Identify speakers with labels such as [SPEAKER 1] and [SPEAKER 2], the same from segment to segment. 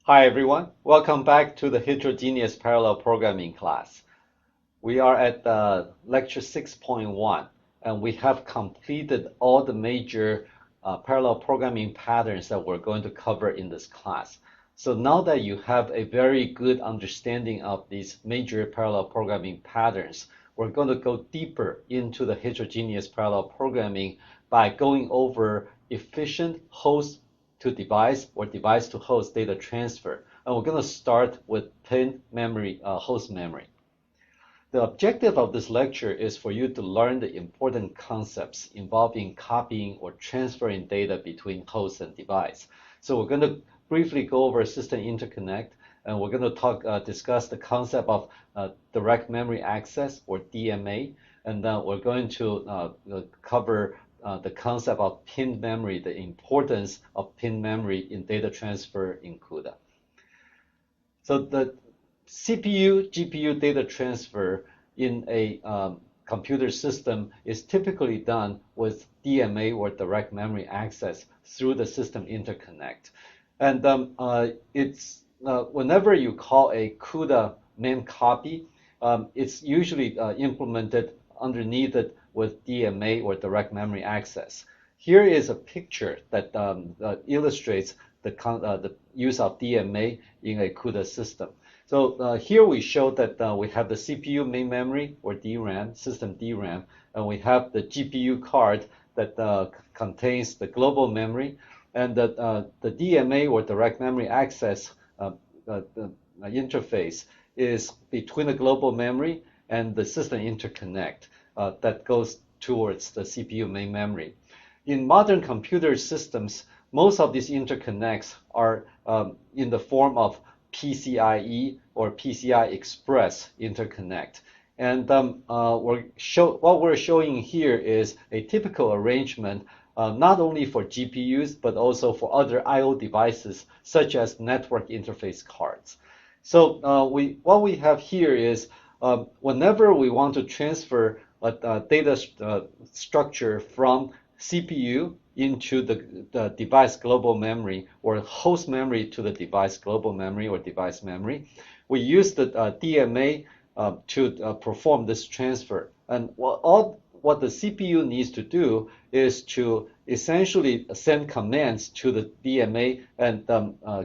[SPEAKER 1] Hi everyone, welcome back to the Heterogeneous Parallel Programming class. We are at lecture 6.1 and we have completed all the major parallel programming patterns that we're going to cover in this class. So now that you have a very good understanding of these major parallel programming patterns, we're going to go deeper into the heterogeneous parallel programming by going over efficient host to device or device to host data transfer. And we're going to start with pinned memory, host memory. The objective of this lecture is for you to learn the important concepts involving copying or transferring data between host and device. So we're going to briefly go over system interconnect, and we're going to discuss the concept of direct memory access or DMA, and then we're going to cover the concept of pinned memory, the importance of pinned memory in data transfer in CUDA. So the CPU, GPU data transfer in a computer system is typically done with DMA or direct memory access through the system interconnect. And whenever you call a CUDA main copy, it's usually implemented underneath it with DMA or direct memory access. Here is a picture that illustrates the use of DMA in a CUDA system. So here we show that we have the CPU main memory or DRAM, system DRAM, and we have the GPU card that contains the global memory, and the DMA or direct memory access interface is between the global memory and the system interconnect that goes towards the CPU main memory. In modern computer systems, most of these interconnects are in the form of PCIe or PCI Express interconnect. And what we're showing here is a typical arrangement not only for GPUs, but also for other I/O devices, such as network interface cards. So what we have here is whenever we want to transfer a data structure from CPU into the device global memory or host memory to the device global memory or device memory, we use the DMA to perform this transfer. And what the CPU needs to do is to essentially send commands to the DMA and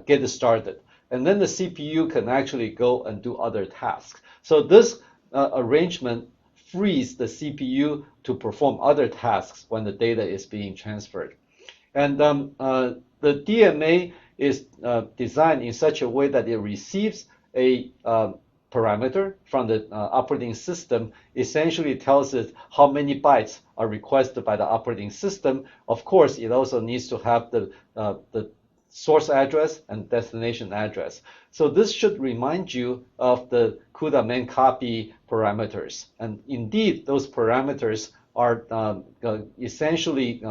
[SPEAKER 1] get it started. And then the CPU can actually go and do other tasks. So this arrangement frees the CPU to perform other tasks when the data is being transferred. And the DMA is designed in such a way that it receives a parameter from the operating system, essentially tells it how many bytes are requested by the operating system. Of course, it also needs to have the source address and destination address. So this should remind you of the CUDA main copy parameters. And indeed, those parameters are essentially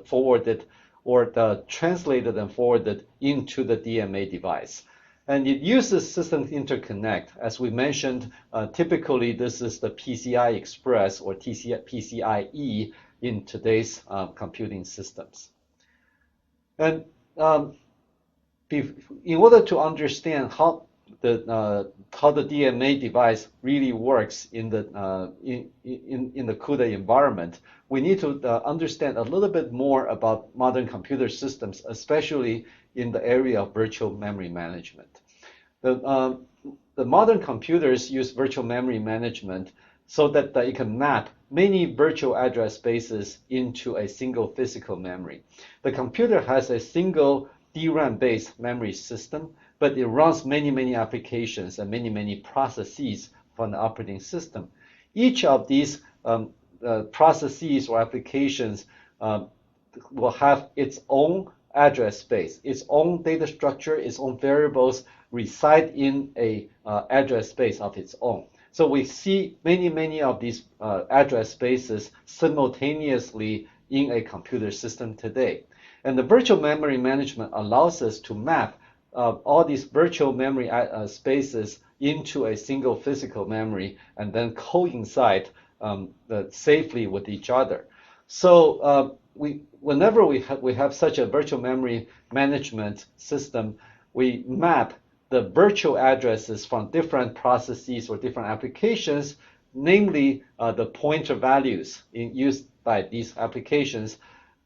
[SPEAKER 1] forwarded or translated and forwarded into the DMA device. And it uses system interconnect. As we mentioned, typically this is the PCI Express or PCIe in today's computing systems. And in order to understand how the DMA device really works in the CUDA environment, we need to understand a little bit more about modern computer systems, especially in the area of virtual memory management. The modern computers use virtual memory management so that it can map many virtual address spaces into a single physical memory. The computer has a single DRAM-based memory system, but it runs many applications and many processes from the operating system. Each of these processes or applications will have its own address space, its own data structure, its own variables reside in a address space of its own. So we see many of these address spaces simultaneously in a computer system today. And the virtual memory management allows us to map all these virtual memory spaces into a single physical memory and then coincide safely with each other. So whenever we have such a virtual memory management system, we map the virtual addresses from different processes or different applications, namely the pointer values used by these applications,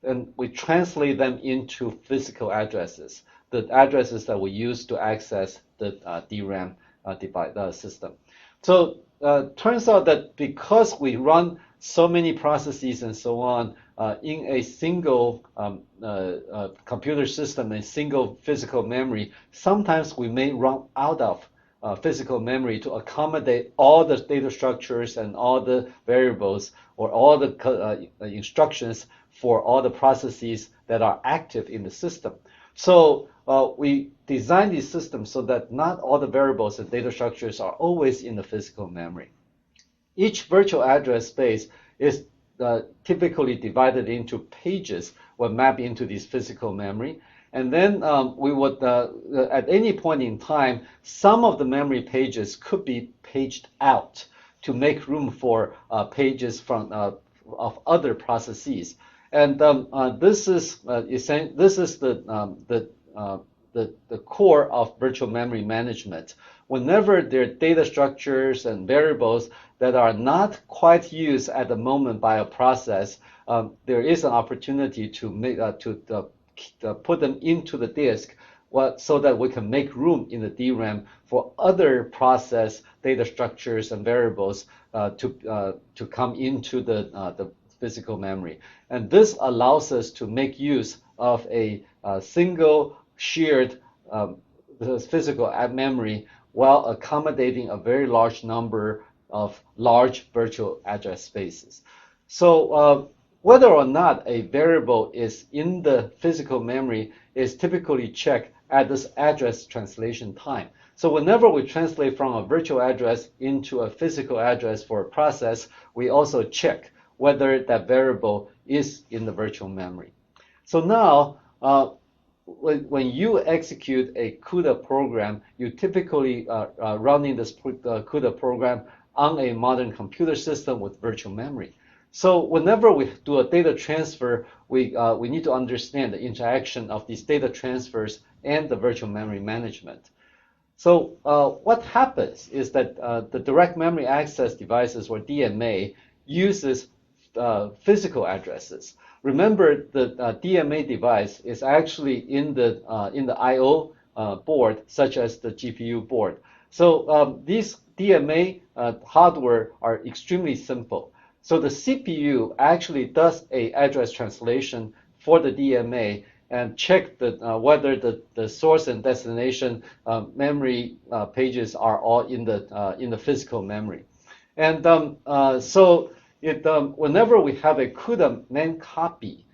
[SPEAKER 1] and we translate them into physical addresses, the addresses that we use to access the DRAM device system. So turns out that because we run so many processes and so on in a single computer system, a single physical memory, sometimes we may run out of physical memory to accommodate all the data structures and all the variables or all the instructions for all the processes that are active in the system. So we design these systems so that not all the variables and data structures are always in the physical memory. Each virtual address space is typically divided into pages when mapped into this physical memory. And then we would, at any point in time, some of the memory pages could be paged out to make room for pages from of other processes. And this is the core of virtual memory management. Whenever there are data structures and variables that are not quite used at the moment by a process, there is an opportunity to make put them into the disk, so that we can make room in the DRAM for other process data structures and variables to come into the physical memory. And this allows us to make use of a single shared physical memory while accommodating a very large number of large virtual address spaces. So whether or not a variable is in the physical memory is typically checked at this address translation time. So whenever we translate from a virtual address into a physical address for a process, we also check whether that variable is in the virtual memory. So now, when you execute a CUDA program, you typically running this CUDA program on a modern computer system with virtual memory. So whenever we do a data transfer, we need to understand the interaction of these data transfers and the virtual memory management. So what happens is that the direct memory access devices, or DMA, uses physical addresses. Remember, the DMA device is actually in the I/O board, such as the GPU board. So these DMA hardware are extremely simple. So the CPU actually does a address translation for the DMA and check whether the source and destination memory pages are all in the physical memory. And so whenever we have a CUDA main copy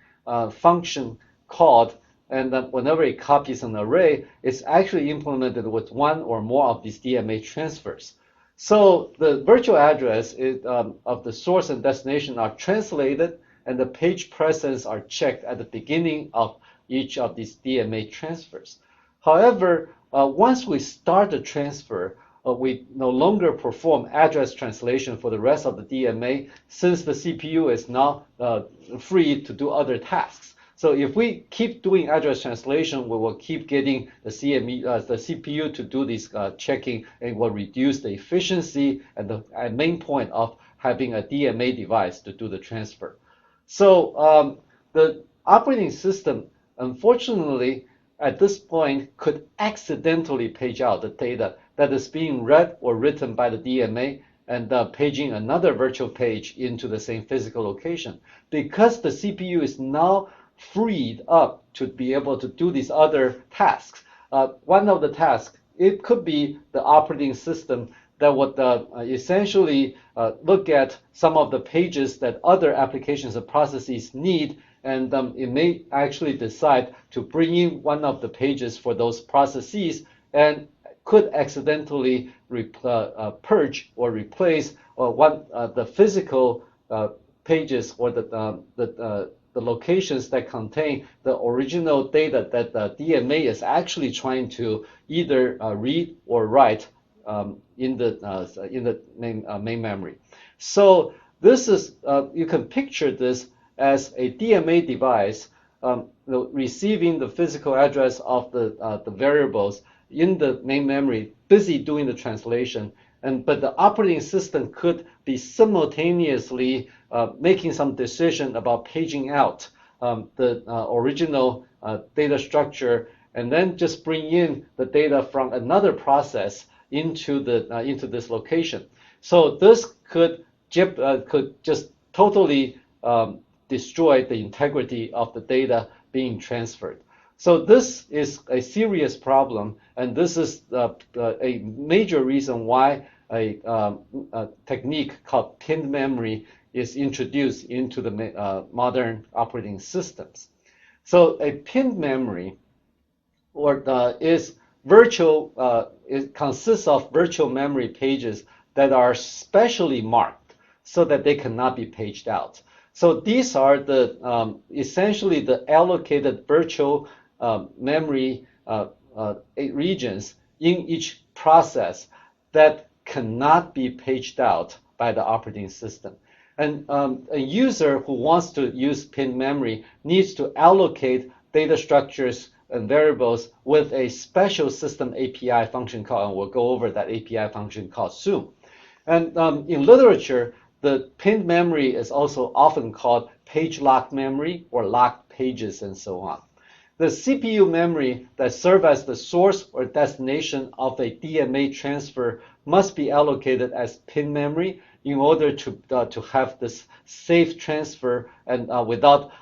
[SPEAKER 1] function called, and whenever it copies an array, it's actually implemented with one or more of these DMA transfers. So the virtual address of the source and destination are translated, and the page presence are checked at the beginning of each of these DMA transfers. However, once we start the transfer, we no longer perform address translation for the rest of the DMA, since the CPU is now free to do other tasks. So if we keep doing address translation, we will keep getting the CPU to do this checking, and will reduce the efficiency and the main point of having a DMA device to do the transfer. So the operating system, unfortunately, at this point, could accidentally page out the data that is being read or written by the DMA, and paging another virtual page into the same physical location. Because the CPU is now freed up to be able to do these other tasks. One of the tasks, it could be the operating system that would essentially look at some of the pages that other applications and processes need, and it may actually decide to bring in one of the pages for those processes, and could accidentally purge or replace the physical pages or the locations that contain the original data that the DMA is actually trying to either read or write in the main memory. So this is you can picture this as a DMA device receiving the physical address of the variables in the main memory, busy doing the translation, but the operating system could be simultaneously making some decision about paging out the original data structure, and then just bring in the data from another process into this location. So this could just totally destroy the integrity of the data being transferred. So this is a serious problem, and this is a major reason why a technique called pinned memory is introduced into the modern operating systems. So a pinned memory is virtual. It consists of virtual memory pages that are specially marked so that they cannot be paged out. So these are the essentially the allocated virtual memory regions in each process that cannot be paged out by the operating system. And a user who wants to use pinned memory needs to allocate data structures and variables with a special system API function call, and we'll go over that API function call soon. And in literature, the pinned memory is also often called page lock memory or locked pages and so on. The CPU memory that serves as the source or destination of a DMA transfer must be allocated as pinned memory in order to have this safe transfer and without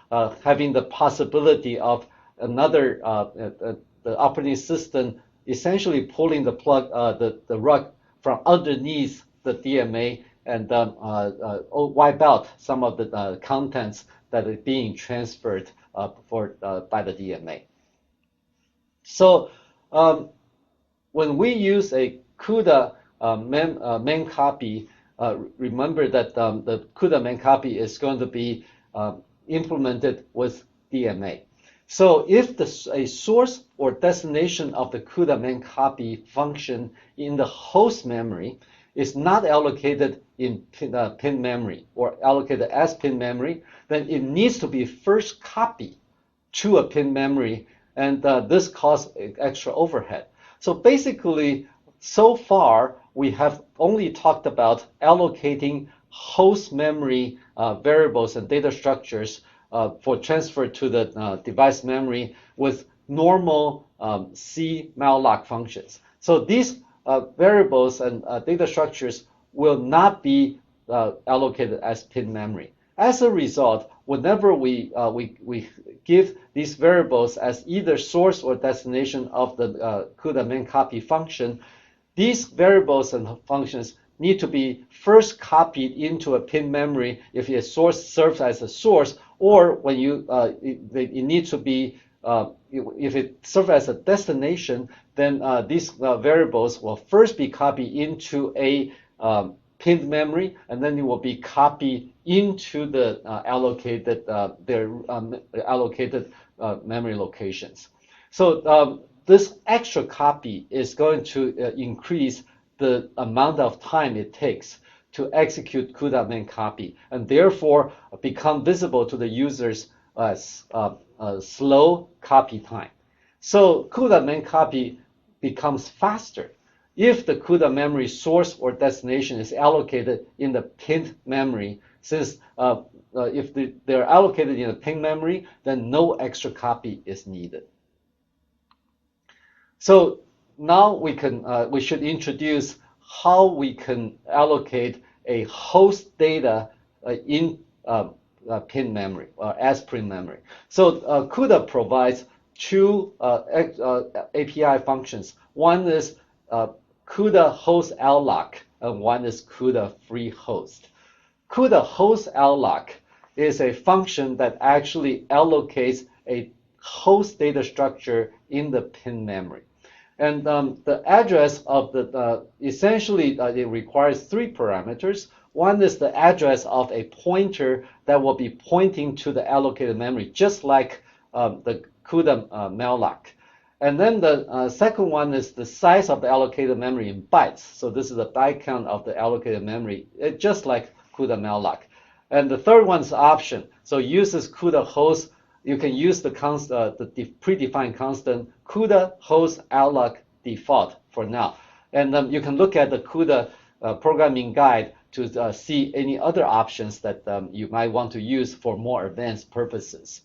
[SPEAKER 1] having the possibility of another the operating system essentially pulling the plug the rug from underneath the DMA and wipe out some of the contents that are being transferred by the DMA. So when we use a CUDA main copy, remember that the CUDA main copy is going to be implemented with DMA. So if a source or destination of the CUDA main copy function in the host memory is not allocated in pinned memory or allocated as pinned memory, then it needs to be first copied to a pinned memory, and this causes extra overhead. So basically, so far, we have only talked about allocating host memory variables and data structures for transfer to the device memory with normal C malloc functions. So these variables and data structures will not be allocated as pinned memory. As a result, whenever we give these variables as either source or destination of the CUDA main copy function, these variables and functions need to be first copied into a pinned memory if a source serves as a source, or when it needs to be if it serves as a destination, then these variables will first be copied into a pinned memory, and then it will be copied into the allocated memory locations. So this extra copy is going to increase the amount of time it takes to execute CUDA main copy, and therefore become visible to the users as slow copy time. So CUDA main copy becomes faster if the CUDA memory source or destination is allocated in the pinned memory. Since if they're allocated in a pinned memory, then no extra copy is needed. So now we should introduce how we can allocate a host data in pinned memory or as pinned memory. So CUDA provides two API functions. One is CUDA host alloc, and one is CUDA free host. CUDA host alloc is a function that actually allocates a host data structure in the pinned memory. And the address of essentially it requires three parameters. One is the address of a pointer that will be pointing to the allocated memory, just like the CUDA malloc. And then the second one is the size of the allocated memory in bytes. So this is the byte count of the allocated memory, just like CUDA malloc. And the third one is option. So it uses CUDA host you can use the predefined constant CUDA host alloc default for now. And you can look at the CUDA programming guide to see any other options that you might want to use for more advanced purposes.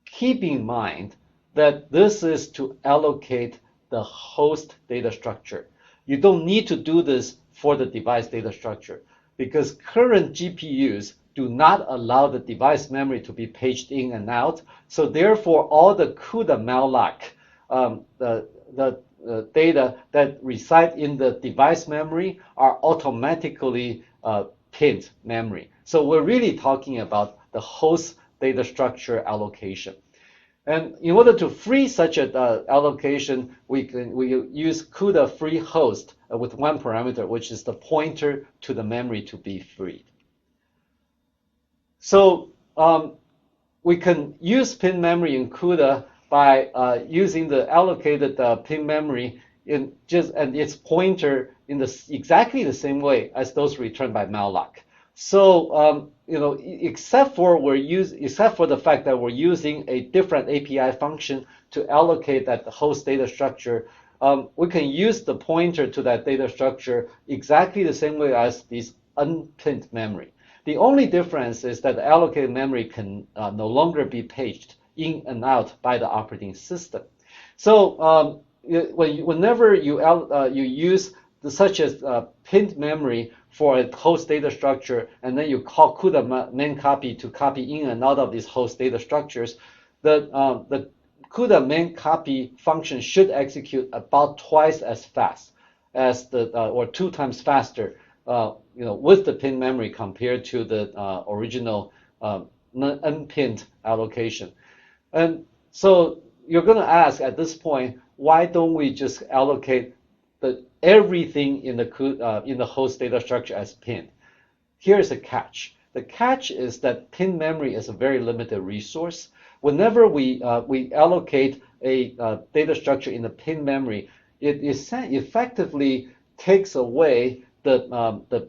[SPEAKER 1] Keep in mind that this is to allocate the host data structure. You don't need to do this for the device data structure because current GPUs do not allow the device memory to be paged in and out. So therefore, all the CUDA malloc, the data that reside in the device memory are automatically pinned memory. So we're really talking about the host data structure allocation. And in order to free such an allocation, we use CUDA free host with one parameter, which is the pointer to the memory to be freed. So we can use pin memory in CUDA by using the allocated pin memory and its pointer in exactly the same way as those returned by malloc. So except for the fact that we're using a different API function to allocate that host data structure, we can use the pointer to that data structure exactly the same way as this unpinned memory. The only difference is that the allocated memory can no longer be paged in and out by the operating system. So whenever you use such as pinned memory for a host data structure, and then you call CUDA main copy to copy in and out of these host data structures, the CUDA main copy function should execute about twice as fast as or 2 times faster, with the pin memory compared to the original unpinned allocation. And so you're going to ask at this point, why don't we just allocate everything in the host data structure as pinned? Here's the catch. The catch is that pin memory is a very limited resource. Whenever we allocate a data structure in the pin memory, it effectively takes away the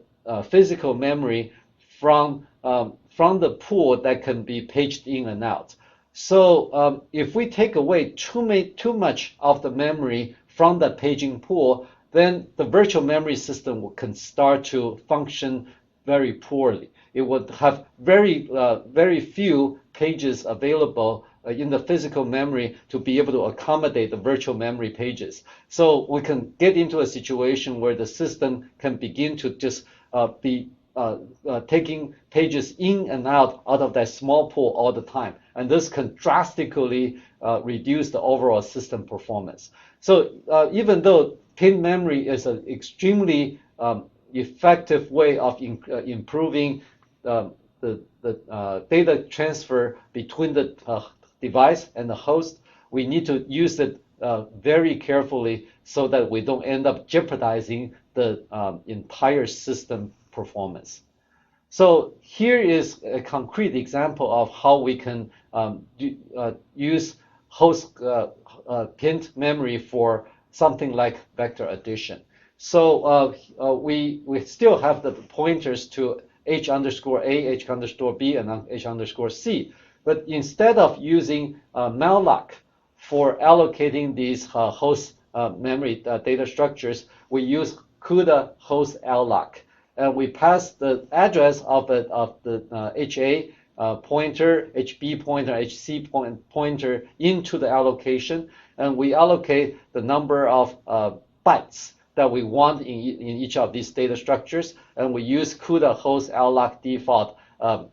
[SPEAKER 1] physical memory from the pool that can be paged in and out. So if we take away too much of the memory from the paging pool, then the virtual memory system can start to function very poorly. It would have very few pages available in the physical memory to be able to accommodate the virtual memory pages. So we can get into a situation where the system can begin to just be taking pages in and out of that small pool all the time. And this can drastically reduce the overall system performance. So even though pin memory is an extremely effective way of improving the data transfer between the device and the host, we need to use it very carefully so that we don't end up jeopardizing the entire system performance. So here is a concrete example of how we can use host pinned memory for something like vector addition. So we still have the pointers to h underscore a, h underscore b, and h underscore c. But instead of using malloc for allocating these host memory data structures, we use CUDA host alloc. And we pass the address of the HA pointer, HB pointer, HC pointer into the allocation, and we allocate the number of bytes that we want in each of these data structures, and we use CUDA host alloc default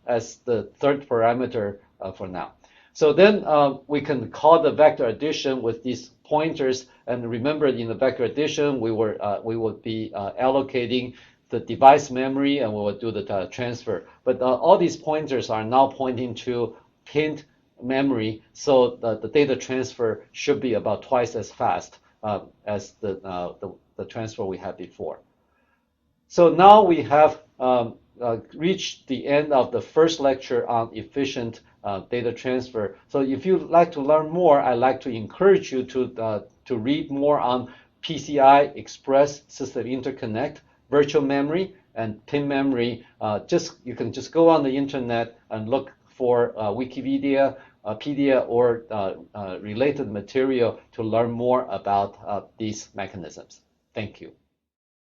[SPEAKER 1] as the third parameter for now. So then we can call the vector addition with these pointers, and remember in the vector addition we would be allocating the device memory, and we will do the transfer. But all these pointers are now pointing to pinned memory, so the data transfer should be about twice as fast as the transfer we had before. So now we have reached the end of the first lecture on efficient data transfer. So if you'd like to learn more, I'd like to encourage you to read more on PCI Express System Interconnect, virtual memory, and pin memory. You can just go on the internet and look for Wikipedia PDF or related material to learn more about these mechanisms. Thank you.